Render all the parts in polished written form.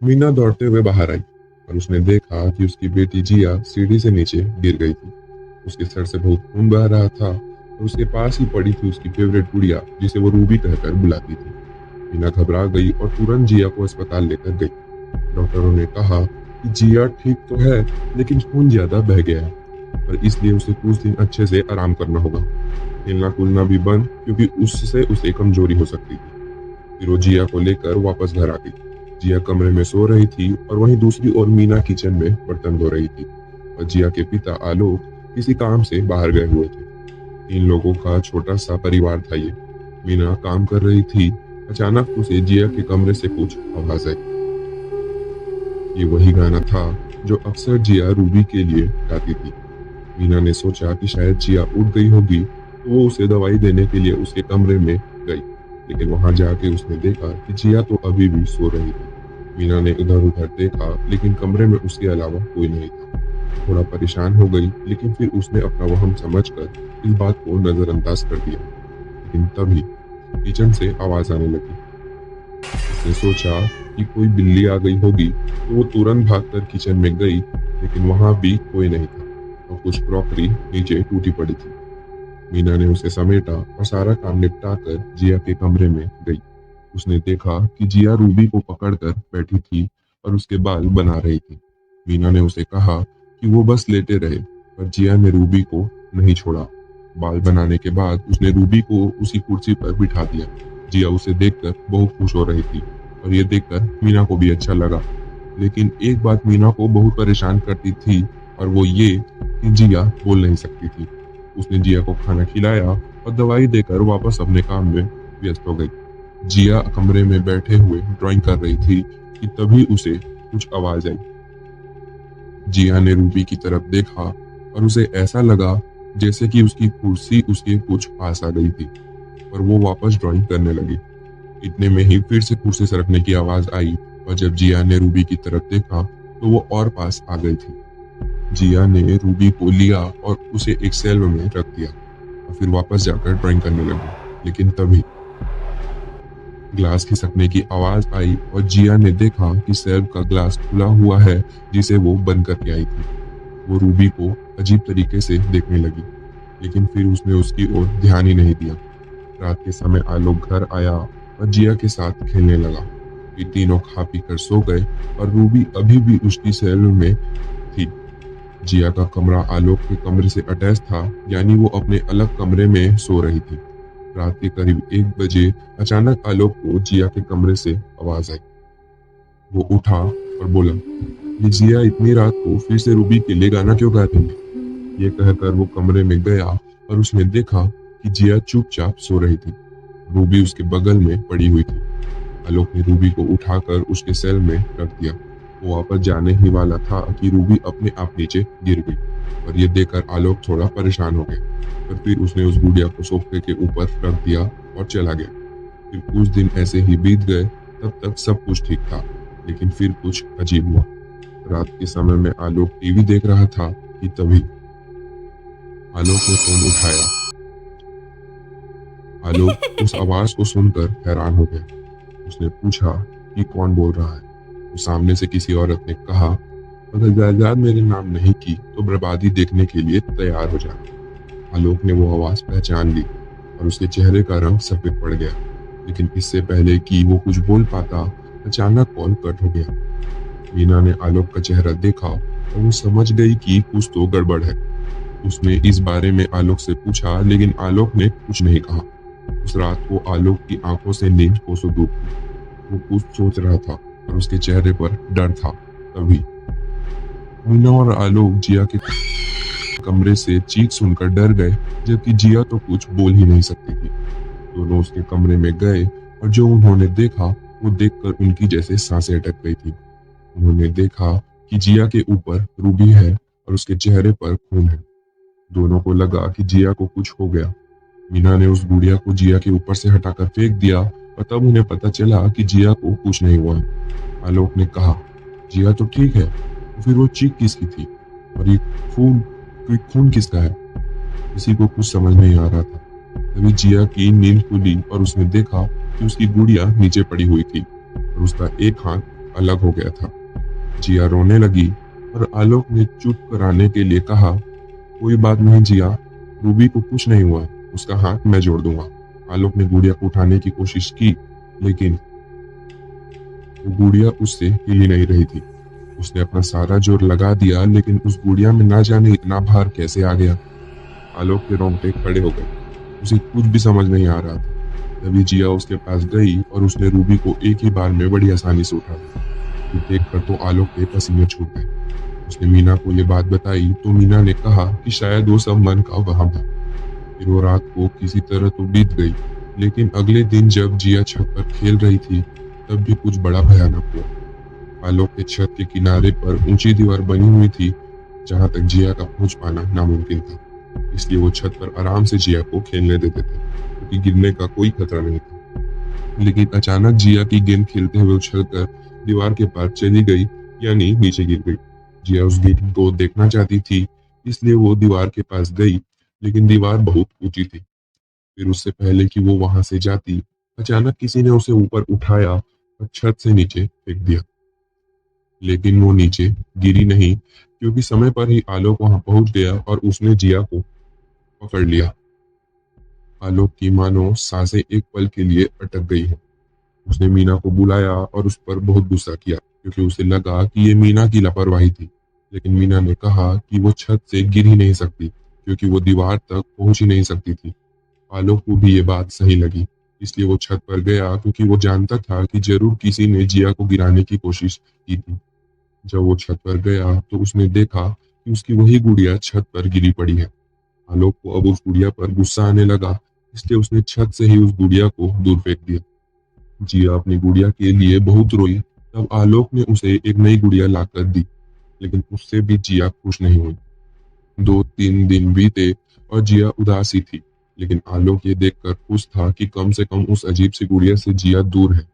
मीना दौड़ते हुए बाहर आई और उसने देखा कि उसकी बेटी जिया सीढ़ी से नीचे गिर गई थी। उसके सर से बहुत खून बह रहा था और उसके पास ही पड़ी थी उसकी फेवरेट गुड़िया जिसे वो रूबी कहकर बुलाती थी। मीना घबरा गई और तुरंत जिया को अस्पताल लेकर गई। डॉक्टरों ने कहा कि जिया ठीक तो है, लेकिन खून ज्यादा बह गया है और इसलिए उसे कुछ दिन अच्छे से आराम करना होगा। हिलना कूदना भी बंद, क्योंकि उससे उसे कमजोरी हो सकती थी। फिर वो जिया को लेकर वापस घर आ गई। जिया कमरे में सो रही थी और वहीं दूसरी ओर मीना किचन में बर्तन धो रही थी और जिया के पिता आलोक किसी काम से बाहर गए हुए थे। 3 लोगों का छोटा सा परिवार था ये। मीना काम कर रही थी। अचानक उसे जिया के कमरे से कुछ आवाज आई। ये वही गाना था जो अक्सर जिया रूबी के लिए गाती थी। मीना ने सोचा कि शायद जिया उठ गई होगी, तो वो उसे दवाई देने के लिए उसके कमरे में गई। लेकिन वहां जाके उसने देखा कि जिया तो अभी भी सो रही थी। मीना ने इधर उधर देखा, लेकिन कमरे में उसके अलावा कोई नहीं था। थोड़ा परेशान हो गई, लेकिन फिर उसने अपना वहम समझकर इस बात को नजरअंदाज कर दिया। लेकिन तभी किचन से आवाज आने लगी। उसने सोचा कि कोई बिल्ली आ गई होगी, तो वो तुरंत भागकर किचन में गई, लेकिन वहां भी कोई नहीं था और कुछ क्रॉकरी नीचे टूटी पड़ी थी। मीना ने उसे समेटा और सारा काम निपटा कर जिया के कमरे में गई। उसने देखा कि जिया रूबी को पकड़कर बैठी थी और उसके बाल बना रही थी। मीना ने उसे कहा कि वो बस लेटे रहे, पर जिया ने रूबी को नहीं छोड़ा। बाल बनाने के बाद उसने रूबी को उसी कुर्सी पर बिठा दिया। जिया उसे देखकर बहुत खुश हो रही थी और ये देखकर मीना को भी अच्छा लगा। लेकिन एक बात मीना को बहुत परेशान करती थी और वो ये कि जिया बोल नहीं सकती थी। उसने जिया को खाना खिलाया और दवाई देकर वापस अपने काम में व्यस्त हो गई। जिया कमरे में बैठे हुए ड्राइंग कर रही थी कि तभी उसे कुछ आवाज आई। जिया ने रूबी की तरफ देखा और उसे ऐसा लगा जैसे कि उसकी कुर्सी उसके कुछ पास आ गई थी और वो वापस ड्राइंग करने लगी। इतने में ही फिर से कुर्सी सरकने की आवाज आई और जब जिया ने रूबी की तरफ देखा तो वो और पास आ गई थी। जिया ने रूबी को लिया और उसे एक शेल्फ में रख दिया और फिर वापस जाकर ड्राइंग करने लगी। लेकिन तभी ग्लास खिसकने की आवाज आई और जिया ने देखा कि शेल्फ का ग्लास खुला हुआ है, जिसे वो बंद करके आई थी। वो रूबी को अजीब तरीके से देखने लगी, लेकिन फिर उसने उसकी ओर ध्यान ही नहीं दिया। रात के समय आलोक घर आया और जिया के साथ खेलने लगा। ये तीनों खा पी कर सो गए और रूबी अभी भी उसकी शेल्फ में थी। जिया का कमरा आलोक के कमरे से अटैच था, यानी वो अपने अलग कमरे में सो रही थी। रात के करीब 1 बजे अचानक आलोक को जिया के कमरे से आवाज आई। वो उठा और बोला, ये जिया इतनी रात को फिर से रूबी के लिए गाना क्यों गा रही है? ये कहकर वो कमरे में गया और उसने देखा कि जिया चुपचाप सो रही थी। रूबी उसके बगल में पड़ी हुई थी। आलोक ने रूबी को उठाकर उसके सेल में रख दिया। वो वापस जाने ही वाला था कि रूबी अपने आप नीचे गिर गई और ये देखकर आलोक थोड़ा परेशान हो गया। पर फिर उसने उस गुड़िया को सोफे के ऊपर रख दिया और चला गया। फिर कुछ दिन ऐसे ही बीत गए। तब तक सब कुछ ठीक था, लेकिन फिर कुछ अजीब हुआ। रात के समय में आलोक टीवी देख रहा था कि तभी आलोक ने फोन उठाया। आलोक उस आवाज को सुनकर हैरान हो गया। उसने पूछा कि कौन बोल रहा है। तो सामने से किसी औरत ने कहा, अगर जायदाद मेरे नाम नहीं की तो बर्बादी देखने के लिए तैयार हो जाना। आलोक ने वो आवाज पहचान ली और उसके चेहरे का रंग सफेद पड़ गया। लेकिन इससे पहले कि वो कुछ बोल पाता, अचानक कॉल कट हो गया। मीना ने आलोक का चेहरा देखा और वो समझ गई कि कुछ तो गड़बड़ है। उसने इस बारे में आलोक से पूछा, लेकिन आलोक ने कुछ नहीं कहा। उस रात को आलोक की आंखों से नींद कोसों दूर थी। वो कुछ सोच रहा था और उसके चेहरे पर डर था। तभी मीना और आलोक जिया के कमरे से चीख सुनकर डर गए, जबकि जिया तो कुछ बोल ही नहीं सकती थी। दोनों उसके कमरे में गए और जो उन्होंने देखा वो देखकर उनकी जैसे सांसें अटक गई थी। उन्होंने देखा कि जिया के ऊपर रूबी है और उसके चेहरे पर खून है। दोनों को लगा कि जिया को कुछ हो गया। मीना ने उस गुड़िया को जिया के ऊपर से हटाकर फेंक दिया और तब उन्हें पता चला कि जिया को कुछ नहीं हुआ है। आलोक ने कहा, जिया तो ठीक है, तो फिर वो चीख किसकी थी और ये खून खून किसका है? किसी को कुछ समझ नहीं आ रहा था। तभी जिया की नींद खुली और उसने देखा कि उसकी गुड़िया नीचे पड़ी हुई थी और उसका एक हाथ अलग हो गया था। जिया रोने लगी और आलोक ने चुप कराने के लिए कहा, कोई बात नहीं जिया, रूबी को कुछ नहीं हुआ, उसका हाथ मैं जोड़ दूंगा। आलोक ने गुड़िया को उठाने की कोशिश की, लेकिन वो गुड़िया उससे हिल ही नहीं रही थी। उसने अपना सारा जोर लगा दिया, लेकिन उस गुड़िया में ना जाने इतना भार कैसे आ गया। आलोक के रोंगटे खड़े हो गए। उसे कुछ भी समझ नहीं आ रहा था। तभी जिया उसके पास गई और उसने रूबी को एक ही बार में बड़ी आसानी से उठा लिया। ये देखकर तो आलोक के पसीने छूट गए। उसने मीना को ये बात बताई तो मीना ने कहा कि शायद वो सब मन का वहम है। फिर वो रात को किसी तरह तो बीत गई, लेकिन अगले दिन जब जिया छत पर खेल रही थी, तब भी कुछ बड़ा भयानक हुआ। आलोक के छत के किनारे पर ऊंची दीवार बनी हुई थी, जहां तक जिया का पहुंच पाना नामुमकिन था। इसलिए वो छत पर आराम से जिया को खेलने देते थे, क्योंकि गिरने का कोई खतरा नहीं था। लेकिन अचानक जिया की गेंद खेलते हुए उछलकर दीवार के पार चली गई, यानी नीचे गिर गई। जिया उस गेंद को देखना चाहती थी, इसलिए वो दीवार के पास गई, लेकिन दीवार बहुत ऊंची थी। फिर उससे पहले कि वो वहां से जाती, अचानक किसी ने उसे ऊपर उठाया और छत से नीचे फेंक दिया। लेकिन वो नीचे गिरी नहीं, क्योंकि समय पर ही आलोक वहां पहुंच गया और उसने जिया को पकड़ लिया। आलोक की मानो सांसें एक पल के लिए अटक गई हो। उसने मीना को बुलाया और उस पर बहुत गुस्सा किया, क्योंकि उसे लगा कि ये मीना की लापरवाही थी। लेकिन मीना ने कहा कि वो छत से गिर ही नहीं सकती, क्योंकि वो दीवार तक पहुंच ही नहीं सकती थी। आलोक को भी ये बात सही लगी, इसलिए वो छत पर गया, क्योंकि वो जानता था कि जरूर किसी ने जिया को गिराने की कोशिश की थी। जब वो छत पर गया तो उसने देखा कि उसकी वही गुड़िया छत पर गिरी पड़ी है। आलोक को अब उस गुड़िया पर गुस्सा आने लगा, इसलिए उसने छत से ही उस गुड़िया को दूर फेंक दिया। जिया अपनी गुड़िया के लिए बहुत रोई। तब आलोक ने उसे एक नई गुड़िया लाकर दी, लेकिन उससे भी जिया खुश नहीं हुई। 2-3 दिन बीते और जिया उदासी थी, लेकिन आलोक ये देखकर खुश था कि कम से कम उस अजीब सी गुड़िया से जिया दूर है।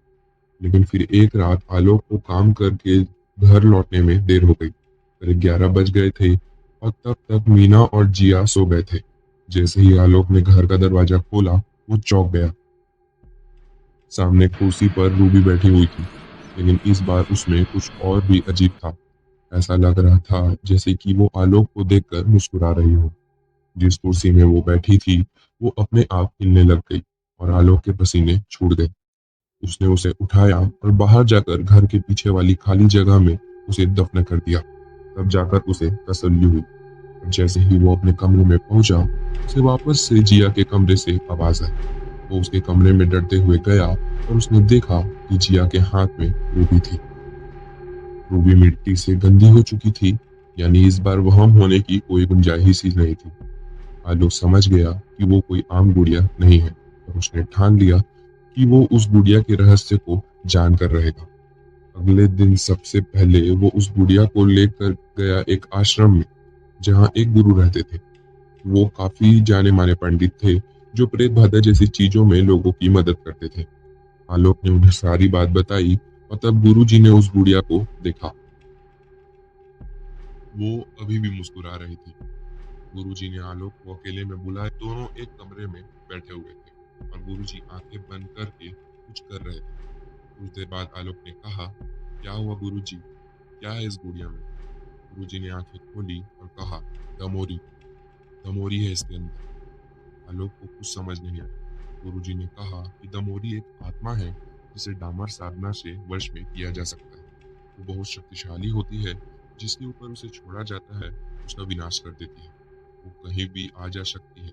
लेकिन फिर एक रात आलोक को काम करके घर लौटने में देर हो गई। करीब 11 बज गए थे और तब तक मीना और जिया सो गए थे। जैसे ही आलोक ने घर का दरवाजा खोला, वो चौंक गया। सामने कुर्सी पर रूबी बैठी हुई थी, लेकिन इस बार उसमें कुछ और भी अजीब था। ऐसा लग रहा था जैसे कि वो आलोक को देखकर मुस्कुरा रही हो। जिस कुर्सी में वो बैठी थी, वो अपने आप हिलने लग गई और आलोक के पसीने छूट गए। उसने उसे उठाया और बाहर जाकर घर के पीछे वाली खाली जगह में उसे दफन कर दिया। तब जाकर उसे तसल्ली हुई। और जैसे ही वो अपने कमरे में पहुंचा, उसे वापस से जिया के कमरे से आवाज आई। वो उसके कमरे में डरते हुए गया और उसने देखा कि जिया के हाथ में रूबी थी। रूबी मिट्टी से गंदी हो चुकी थी, यानी इस बार वहम होने की कोई गुंजाइश ही नहीं थी। आलोक समझ गया कि वो कोई आम गुड़िया नहीं है, और उसने ठान लिया कि वो उस गुड़िया के रहस्य को जानकर रहेगा। अगले दिन सबसे पहले वो उस गुड़िया को लेकर गया एक आश्रम में, जहाँ एक गुरु रहते थे। वो काफी जाने माने पंडित थे, जो प्रेत बाधा जैसी चीजों में लोगों की मदद करते थे। आलोक ने उन्हें सारी बात बताई और तब गुरुजी ने उस गुड़िया को देखा। वो अभी भी मुस्कुरा रही थी। गुरुजी ने आलोक को अकेले में बुलाया। दोनों एक कमरे में बैठे हुए थे और गुरुजी आंखें बंद करके कुछ कर रहे थे। कुछ देर बाद आलोक ने कहा, क्या हुआ गुरुजी, क्या है इस गुड़िया में? गुरुजी ने आंखें खोली और कहा, दमोरी, दमोरी है इसके अंदर। आलोक को कुछ समझ नहीं आया। गुरुजी ने कहा कि दमोरी एक आत्मा है, जिसे डामर साधना से वश में किया जा सकता है। वो बहुत शक्तिशाली होती है, जिसके ऊपर उसे छोड़ा जाता है, उसका विनाश कर देती है। वो कहीं भी आ जा सकती है।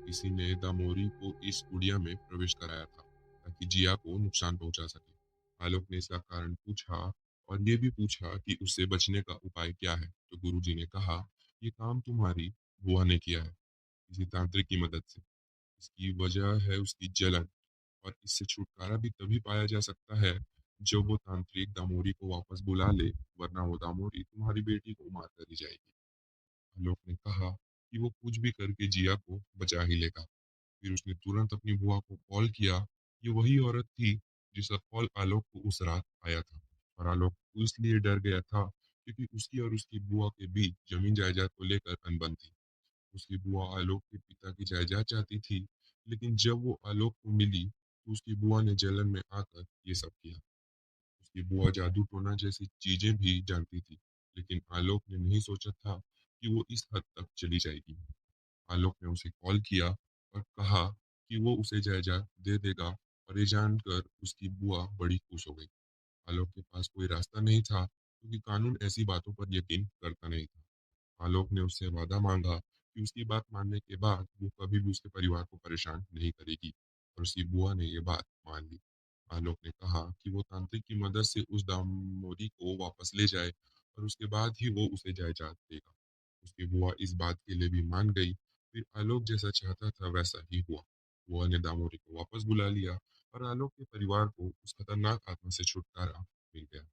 किसी ने दामोरी को इस कुड़िया में प्रवेश कराया था, ताकि जिया को नुकसान पहुंचा सके। आलोक ने इसका कारण पूछा और ये भी पूछा कि उससे बचने का उपाय क्या है। तो गुरुजी ने कहा, ये काम तुम्हारी बुआ ने किया है, किसी तांत्रिक की मदद से। इसकी वजह है उसकी जलन, और इससे छुटकारा भी तभी पाया जा सकता है जब वो तांत्रिक दामोरी को वापस बुला ले, वरना वो दामोरी तुम्हारी बेटी को मार कर ही जाएगी। आलोक ने कहा कि वो कुछ भी करके जिया को बचा ही लेगा। फिर उसने तुरंत अपनी बुआ को कॉल किया। ये वही औरत थी जिसका कॉल आलोक को उस रात आया था। और आलोक इसलिए डर गया था, क्योंकि उसकी और उसकी बुआ के बीच जमीन जायदाद को लेकर अनबन थी। उसकी बुआ आलोक के पिता की जायदाद चाहती थी, लेकिन जब वो आलोक को मिली तो उसकी बुआ ने जलन में आकर ये सब किया। उसकी बुआ जादू टोना जैसी चीजें भी जानती थी, लेकिन आलोक ने नहीं सोचा था कि वो इस हद तक चली जाएगी। आलोक ने उसे कॉल किया और कहा कि वो उसे जायदाद दे देगा, और ये जानकर उसकी बुआ बड़ी खुश हो गई। आलोक के पास कोई रास्ता नहीं था, क्योंकि कानून ऐसी बातों पर यकीन करता नहीं था। आलोक ने उससे वादा मांगा कि उसकी बात मानने के बाद वो कभी भी उसके परिवार को परेशान नहीं करेगी, और उसकी बुआ ने ये बात मान ली। आलोक ने कहा कि वो तांत्रिक की मदद से उस दामोरी को वापस ले जाए, और उसके बाद ही वो उसे जायदाद देगा। उसकी बुआ इस बात के लिए भी मान गई। फिर आलोक जैसा चाहता था वैसा ही हुआ। बुआ ने दामोरी को वापस बुला लिया, और आलोक के परिवार को उस खतरनाक आत्मा से छुटकारा मिल गया।